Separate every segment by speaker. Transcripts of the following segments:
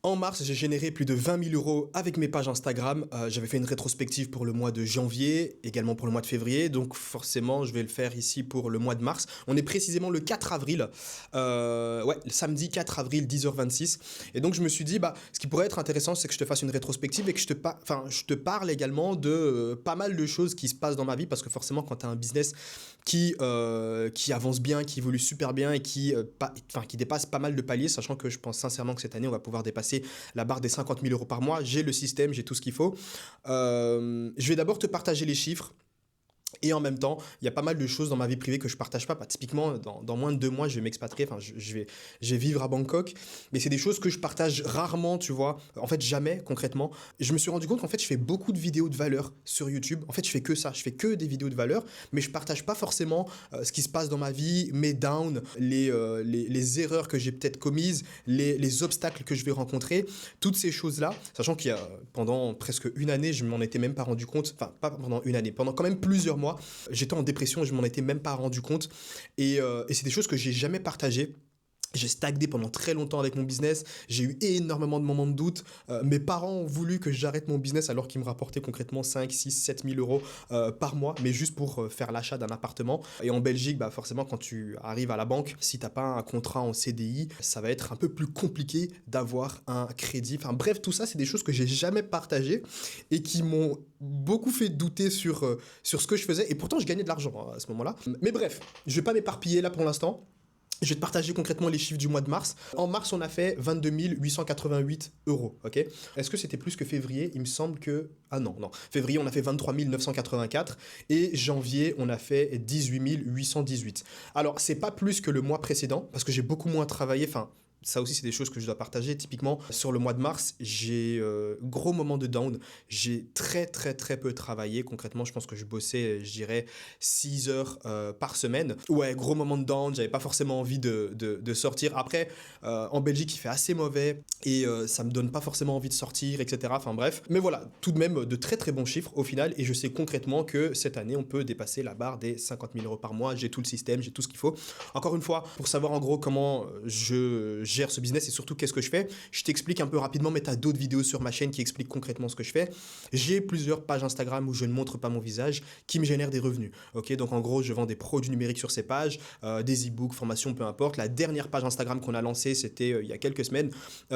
Speaker 1: En mars, j'ai généré plus de 20 000 euros avec mes pages Instagram. J'avais fait une rétrospective pour le mois de janvier, également pour le mois de février. Donc forcément, je vais le faire ici pour le mois de mars. On est précisément le 4 avril. Ouais, le samedi 4 avril, 10h26. Et donc je me suis dit, bah, ce qui pourrait être intéressant, c'est que je te fasse une rétrospective et que je te parle également de pas mal de choses qui se passent dans ma vie. Parce que forcément, quand tu as un business qui avance bien, qui évolue super bien et qui dépasse pas mal de paliers, sachant que je pense sincèrement que cette année, on va pouvoir dépasser la barre des 50 000 euros par mois. J'ai le système, j'ai tout ce qu'il faut. Je vais d'abord te partager les chiffres. Et en même temps, il y a pas mal de choses dans ma vie privée que je partage pas. Typiquement, dans moins de 2 mois, je vais m'expatrier. Enfin, je vais vivre à Bangkok. Mais c'est des choses que je partage rarement, tu vois. En fait, jamais, concrètement. Je me suis rendu compte qu'en fait, je fais beaucoup de vidéos de valeur sur YouTube. En fait, je fais que ça. Je fais que des vidéos de valeur. Mais je partage pas forcément ce qui se passe dans ma vie, mes downs, les erreurs que j'ai peut-être commises, les obstacles que je vais rencontrer. Toutes ces choses-là. Sachant qu'il y a, pendant presque une année, je m'en étais même pas rendu compte. Enfin, pas pendant une année. Pendant quand même plusieurs mois, j'étais en dépression et je m'en étais même pas rendu compte. Et c'est des choses que j'ai jamais partagées. J'ai stagné pendant très longtemps avec mon business, j'ai eu énormément de moments de doute. Mes parents ont voulu que j'arrête mon business alors qu'ils me rapportaient concrètement 5, 6, 7 000 euros par mois, mais juste pour faire l'achat d'un appartement. Et en Belgique, bah forcément, quand tu arrives à la banque, si t'as pas un contrat en CDI, ça va être un peu plus compliqué d'avoir un crédit. Enfin bref, tout ça, c'est des choses que j'ai jamais partagées et qui m'ont beaucoup fait douter sur ce que je faisais. Et pourtant, je gagnais de l'argent hein, à ce moment-là. Mais bref, je vais pas m'éparpiller là pour l'instant. Je vais te partager concrètement les chiffres du mois de mars. En mars, on a fait 22 888 euros, ok? Est-ce que c'était plus que février? Il me semble que... Ah non, non. Février, on a fait 23 984 et janvier, on a fait 18 818. Alors, c'est pas plus que le mois précédent parce que j'ai beaucoup moins travaillé, enfin... Ça aussi, c'est des choses que je dois partager. Typiquement, sur le mois de mars, j'ai gros moment de down. J'ai très peu travaillé. Concrètement, je pense que je bossais, je dirais, 6 heures par semaine. Ouais, gros moment de down. J'avais pas forcément envie de sortir. Après, en Belgique, il fait assez mauvais et ça me donne pas forcément envie de sortir, etc. Enfin bref. Mais voilà, tout de même de très bons chiffres au final. Et je sais concrètement que cette année, on peut dépasser la barre des 50 000 euros par mois. J'ai tout le système, j'ai tout ce qu'il faut. Encore une fois, pour savoir en gros comment je gère ce business et surtout qu'est-ce que je fais, je t'explique un peu rapidement, mais tu as d'autres vidéos sur ma chaîne qui expliquent concrètement ce que je fais. J'ai plusieurs pages Instagram où je ne montre pas mon visage qui me génèrent des revenus. Ok, donc en gros, je vends des produits numériques sur ces pages, des e-books, formations, peu importe. La dernière page Instagram qu'on a lancée, c'était il y a quelques semaines.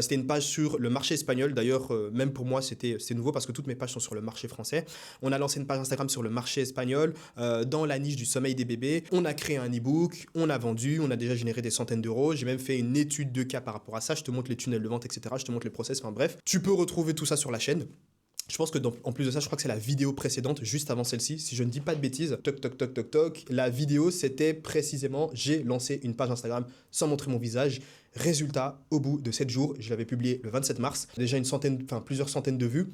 Speaker 1: C'était une page sur le marché espagnol. D'ailleurs, même pour moi, c'est nouveau parce que toutes mes pages sont sur le marché français. On a lancé une page Instagram sur le marché espagnol, dans la niche du sommeil des bébés. On a créé un e-book, on a vendu, on a déjà généré des centaines d'euros. J'ai même fait une étude de cas par rapport à ça. Je te montre les tunnels de vente, etc. Je te montre les process. Enfin bref, tu peux retrouver tout ça sur la chaîne. Je pense que en plus de ça, je crois que c'est la vidéo précédente, juste avant celle-ci, si je ne dis pas de bêtises. Toc, toc, toc, toc, toc. La vidéo, c'était précisément, j'ai lancé une page Instagram sans montrer mon visage. Résultat, au bout de 7 jours, je l'avais publié le 27 mars. Déjà plusieurs centaines de vues.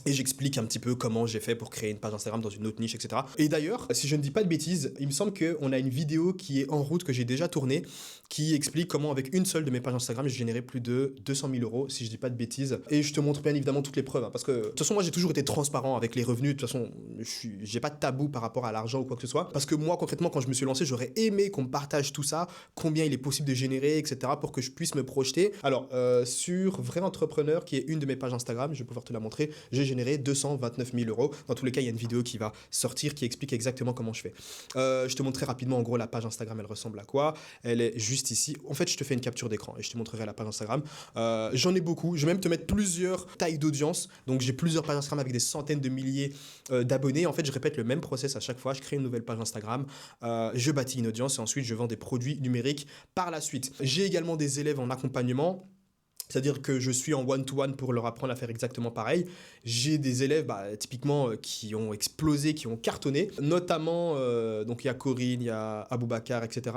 Speaker 1: Et j'explique un petit peu comment j'ai fait pour créer une page Instagram dans une autre niche, etc. Et d'ailleurs, si je ne dis pas de bêtises, il me semble qu'on a une vidéo qui est en route, que j'ai déjà tournée, qui explique comment avec une seule de mes pages Instagram, j'ai généré plus de 200 000 euros, si je dis pas de bêtises. Et je te montre bien évidemment toutes les preuves, hein, parce que de toute façon, moi j'ai toujours été transparent avec les revenus. De toute façon, j'ai pas de tabou par rapport à l'argent ou quoi que ce soit. Parce que moi, concrètement, quand je me suis lancé, j'aurais aimé qu'on me partage tout ça, combien il est possible de générer, etc., pour que je puisse me projeter. Alors, sur Vrai Entrepreneur, qui est une de mes pages Instagram, je vais pouvoir te la montrer, j'ai généré 229 000 euros. Dans tous les cas, il y a une vidéo qui va sortir qui explique exactement comment je fais. Je te montrerai rapidement, en gros, la page Instagram, elle ressemble à quoi. Elle est juste ici. En fait, je te fais une capture d'écran et je te montrerai la page Instagram. J'en ai beaucoup. Je vais même te mettre plusieurs tailles d'audience. Donc, j'ai plusieurs pages Instagram avec des centaines de milliers d'abonnés. En fait, je répète le même process à chaque fois. Je crée une nouvelle page Instagram. Je bâtis une audience et ensuite, je vends des produits numériques par la suite. J'ai également des élèves en accompagnement. C'est-à-dire que je suis en one-to-one pour leur apprendre à faire exactement pareil. J'ai des élèves typiquement qui ont explosé, qui ont cartonné. Notamment, donc il y a Corinne, il y a Aboubacar, etc.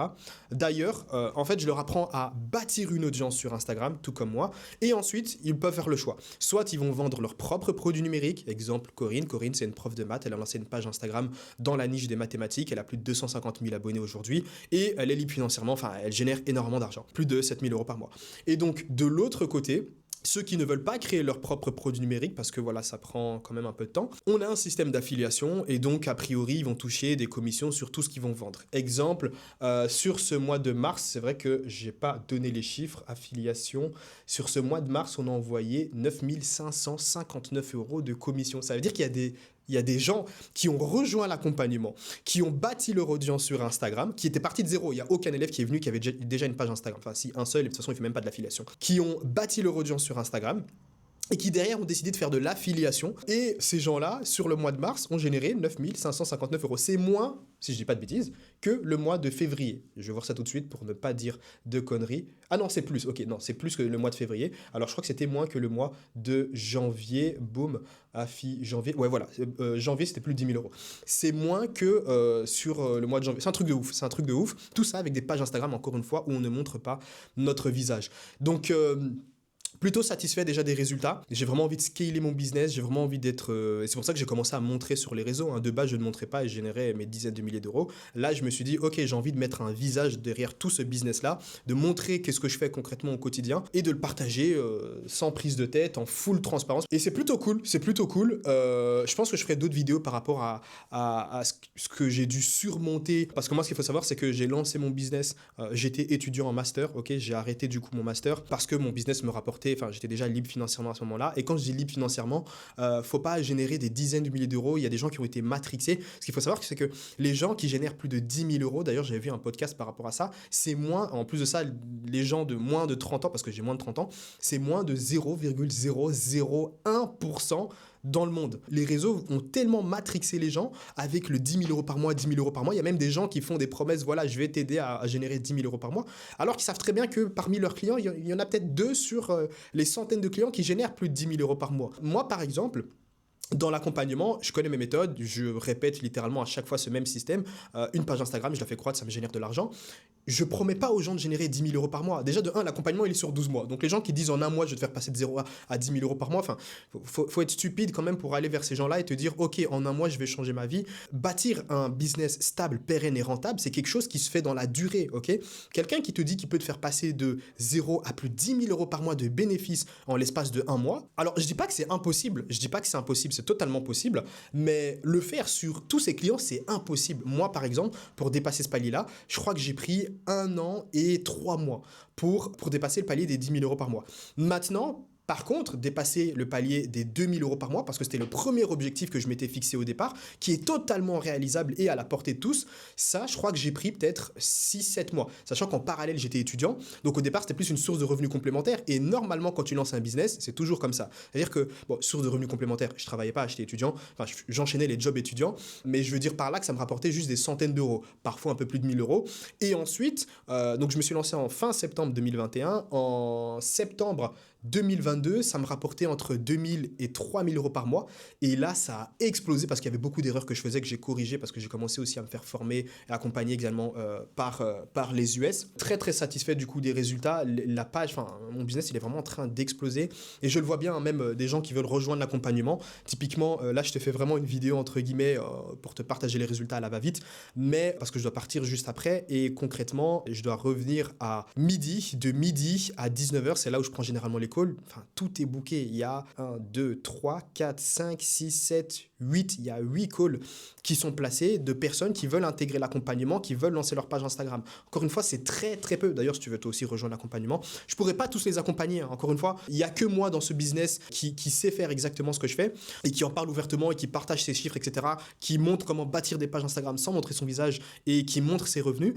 Speaker 1: D'ailleurs, en fait, je leur apprends à bâtir une audience sur Instagram, tout comme moi. Et ensuite, ils peuvent faire le choix. Soit ils vont vendre leurs propres produits numériques. Exemple, Corinne. Corinne, c'est une prof de maths. Elle a lancé une page Instagram dans la niche des mathématiques. Elle a plus de 250 000 abonnés aujourd'hui. Et elle est libre financièrement. Enfin, elle génère énormément d'argent. Plus de 7 000 euros par mois. Et donc, de l'autre côté, Ceux qui ne veulent pas créer leur propre produit numérique, parce que voilà, ça prend quand même un peu de temps, on a un système d'affiliation et donc, a priori, ils vont toucher des commissions sur tout ce qu'ils vont vendre. Exemple, sur ce mois de mars, c'est vrai que j'ai pas donné les chiffres, affiliation, sur ce mois de mars, on a envoyé 9 559 euros de commission. Ça veut dire qu'il y a des gens qui ont rejoint l'accompagnement, qui ont bâti leur audience sur Instagram, qui étaient partis de zéro. Il n'y a aucun élève qui est venu qui avait déjà une page Instagram. Enfin, si, un seul, et de toute façon, il ne fait même pas de l'affiliation. Qui ont bâti leur audience sur Instagram et qui derrière ont décidé de faire de l'affiliation. Et ces gens-là, sur le mois de mars, ont généré 9 559 euros. C'est moins, si je dis pas de bêtises, que le mois de février. Je vais voir ça tout de suite pour ne pas dire de conneries. Ah non, c'est plus, ok, non, c'est plus que le mois de février. Alors je crois que c'était moins que le mois de janvier. Boum, janvier. Ouais, voilà, janvier, c'était plus de 10 000 euros. C'est moins que sur le mois de janvier. C'est un truc de ouf, c'est un truc de ouf. Tout ça avec des pages Instagram, encore une fois, où on ne montre pas notre visage. Donc, plutôt satisfait déjà des résultats. J'ai vraiment envie de scaler mon business, j'ai vraiment envie d'être... et c'est pour ça que j'ai commencé à montrer sur les réseaux. Hein. De base, je ne montrais pas et je générais mes dizaines de milliers d'euros. Là, je me suis dit, ok, j'ai envie de mettre un visage derrière tout ce business-là, de montrer qu'est-ce que je fais concrètement au quotidien et de le partager sans prise de tête, en full transparence. Et c'est plutôt cool, c'est plutôt cool. Je pense que je ferai d'autres vidéos par rapport à ce que j'ai dû surmonter. Parce que moi, ce qu'il faut savoir, c'est que j'ai lancé mon business, j'étais étudiant en master, ok, j'ai arrêté du coup mon master parce que mon business me rapportait, enfin j'étais déjà libre financièrement à ce moment-là, et quand je dis libre financièrement, faut pas générer des dizaines de milliers d'euros, il y a des gens qui ont été matrixés. Ce qu'il faut savoir, c'est que les gens qui génèrent plus de 10 000 euros, d'ailleurs j'avais vu un podcast par rapport à ça, c'est moins, en plus de ça, les gens de moins de 30 ans, parce que j'ai moins de 30 ans, c'est moins de 0,001% dans le monde. Les réseaux ont tellement matrixé les gens avec le 10 000 euros par mois, 10 000 euros par mois. Il y a même des gens qui font des promesses, voilà, je vais t'aider à générer 10 000 euros par mois, alors qu'ils savent très bien que parmi leurs clients, il y en a peut-être 2 sur les centaines de clients qui génèrent plus de 10 000 euros par mois. Moi, par exemple, dans l'accompagnement, je connais mes méthodes, je répète littéralement à chaque fois ce même système. Une page Instagram, je la fais croître, ça me génère de l'argent. Je promets pas aux gens de générer 10 000 euros par mois. Déjà, de 1, l'accompagnement, il est sur 12 mois. Donc, les gens qui disent en un mois, je vais te faire passer de 0 à 10 000 euros par mois, enfin, faut être stupide quand même pour aller vers ces gens-là et te dire, OK, en un mois, je vais changer ma vie. Bâtir un business stable, pérenne et rentable, c'est quelque chose qui se fait dans la durée, OK? Quelqu'un qui te dit qu'il peut te faire passer de 0 à plus de 10 000 euros par mois de bénéfices en l'espace de un mois. Alors, je dis pas que c'est impossible. Je dis pas que c'est impossible. C'est totalement possible. Mais le faire sur tous ses clients, c'est impossible. Moi, par exemple, pour dépasser ce palier-là, je crois que j'ai pris 1 an et 3 mois pour dépasser le palier des 10 000 euros par mois. Maintenant, par contre, dépasser le palier des 2 000 euros par mois, parce que c'était le premier objectif que je m'étais fixé au départ, qui est totalement réalisable et à la portée de tous, ça, je crois que j'ai pris peut-être 6-7 mois. Sachant qu'en parallèle, j'étais étudiant. Donc au départ, c'était plus une source de revenus complémentaires. Et normalement, quand tu lances un business, c'est toujours comme ça. C'est-à-dire que, bon, source de revenus complémentaires, je travaillais pas, j'étais étudiant. Enfin, j'enchaînais les jobs étudiants. Mais je veux dire par là que ça me rapportait juste des centaines d'euros. Parfois un peu plus de 1 000 euros. Et ensuite, donc je me suis lancé en fin septembre 2021. En septembre 2022, ça me rapportait entre 2 000 et 3 000 euros par mois. Et là, ça a explosé parce qu'il y avait beaucoup d'erreurs que je faisais, que j'ai corrigées parce que j'ai commencé aussi à me faire former et accompagner également par les US. Très, très satisfait du coup des résultats. La page, enfin, mon business, il est vraiment en train d'exploser. Et je le vois bien, hein, même des gens qui veulent rejoindre l'accompagnement. Typiquement, là, je te fais vraiment une vidéo entre guillemets pour te partager les résultats à la va-vite. Mais parce que je dois partir juste après. Et concrètement, je dois revenir à midi. De midi à 19h, c'est là où je prends généralement les calls. Enfin, tout est booké. Il y a 1, 2, 3, 4, 5, 6, 7, 8. Il y a 8 calls qui sont placés de personnes qui veulent intégrer l'accompagnement, qui veulent lancer leur page Instagram. Encore une fois, c'est très, très peu. D'ailleurs, si tu veux toi aussi rejoindre l'accompagnement, je pourrais pas tous les accompagner. Hein. Encore une fois, il y a que moi dans ce business qui sait faire exactement ce que je fais et qui en parle ouvertement et qui partage ses chiffres, etc., qui montre comment bâtir des pages Instagram sans montrer son visage et qui montre ses revenus.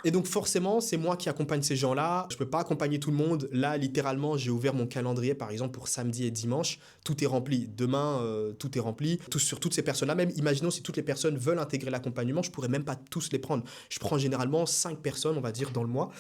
Speaker 1: Et donc forcément, c'est moi qui accompagne ces gens-là. Je peux pas accompagner tout le monde. Là, littéralement, j'ai ouvert mon calendrier, par exemple, pour samedi et dimanche. Tout est rempli. Demain, tout est rempli. Sur toutes ces personnes-là, même imaginons si toutes les personnes veulent intégrer l'accompagnement, je pourrais même pas tous les prendre. Je prends généralement 5 personnes, on va dire, dans le mois.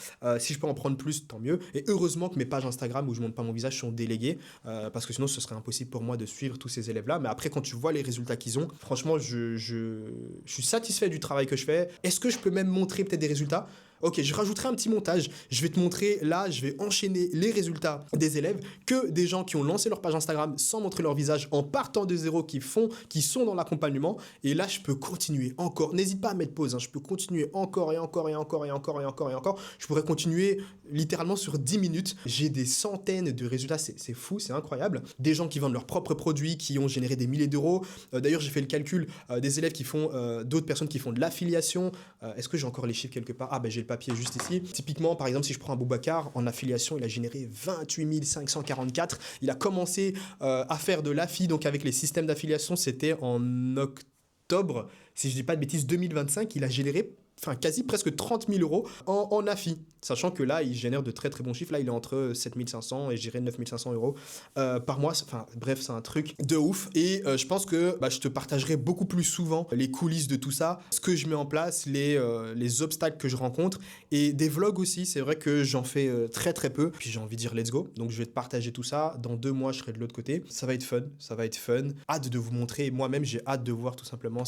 Speaker 1: Si je peux en prendre plus, tant mieux. Et heureusement que mes pages Instagram où je montre pas mon visage sont déléguées, parce que sinon, ce serait impossible pour moi de suivre tous ces élèves-là. Mais après, quand tu vois les résultats qu'ils ont, franchement, je suis satisfait du travail que je fais. Est-ce que je peux même montrer peut-être des résultats ? Ok, je rajouterai un petit montage. Je vais te montrer, là, je vais enchaîner les résultats des élèves, que des gens qui ont lancé leur page Instagram sans montrer leur visage, en partant de zéro, qui sont dans l'accompagnement. Et là, je peux continuer encore. N'hésite pas à mettre pause, hein. Je peux continuer encore et encore et encore et encore et encore et encore. Je pourrais continuer littéralement sur 10 minutes. J'ai des centaines de résultats, c'est fou, c'est incroyable. Des gens qui vendent leurs propres produits, qui ont généré des milliers d'euros. D'ailleurs, j'ai fait le calcul des élèves qui font, d'autres personnes qui font de l'affiliation. Est-ce que j'ai encore les chiffres quelque part? Ah ben j'ai le papier juste ici. Typiquement, par exemple, si je prends un Boubacar, en affiliation, il a généré 28 544. Il a commencé à faire de l'affi, donc avec les systèmes d'affiliation, c'était en octobre, si je dis pas de bêtises, 2025. Il a généré quasi presque 30 000 euros en affi. Sachant que là, il génère de très très bons chiffres. Là, il est entre 7 500 et je dirais 9 500 euros par mois. Enfin, bref, c'est un truc de ouf. Et je pense que je te partagerai beaucoup plus souvent les coulisses de tout ça, ce que je mets en place, les obstacles que je rencontre et des vlogs aussi. C'est vrai que j'en fais très très peu. Puis j'ai envie de dire let's go. Donc je vais te partager tout ça. Dans 2 mois, je serai de l'autre côté. Ça va être fun. Ça va être fun. Hâte de vous montrer. Moi-même, j'ai hâte de voir tout simplement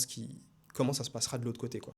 Speaker 1: comment ça se passera de l'autre côté, quoi.